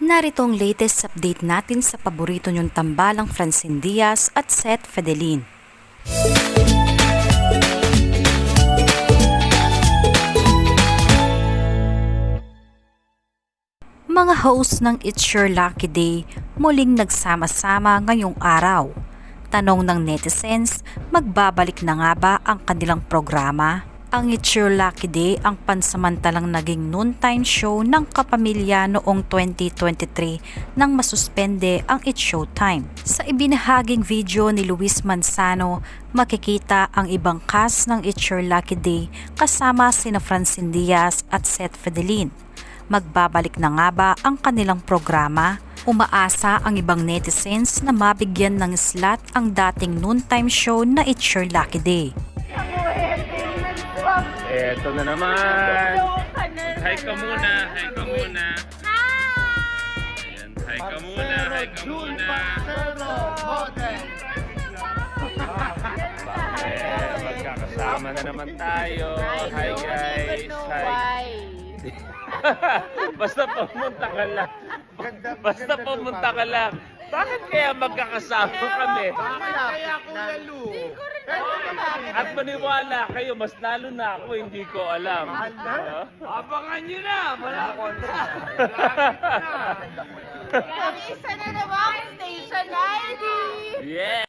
Narito ang latest update natin sa paborito niyong tambalang Francine Diaz at Seth Fidelin. Mga host ng It's Your Lucky Day muling nagsama-sama ngayong araw. Tanong ng netizens, magbabalik na nga ba ang kanilang programa? Ang It's Your Lucky Day ang pansamantalang naging noontime show ng kapamilya noong 2023 nang masuspende ang It's Showtime. Sa ibinahaging video ni Luis Manzano, makikita ang ibang cast ng It's Your Lucky Day kasama sina Francine Diaz at Seth Fidelin. Magbabalik na nga ba ang kanilang programa? Umaasa ang ibang netizens na mabigyan ng slot ang dating noontime show na It's Your Lucky Day. Eto na naman. Hi ka muna, hi ka muna. Ayan, hi ka muna, hi ka muna. Magkakasama na naman tayo. Hi guys. Hi. Basta pumunta ka lang. Basta pumunta ka lang. Bakit kaya magkakasama kami? Kaya Kuya Lu. At maniwala kayo, mas lalo na ako, hindi ko alam. Abangan nyo na! Malakon na! Ang isa na naman, Station ID! Yes!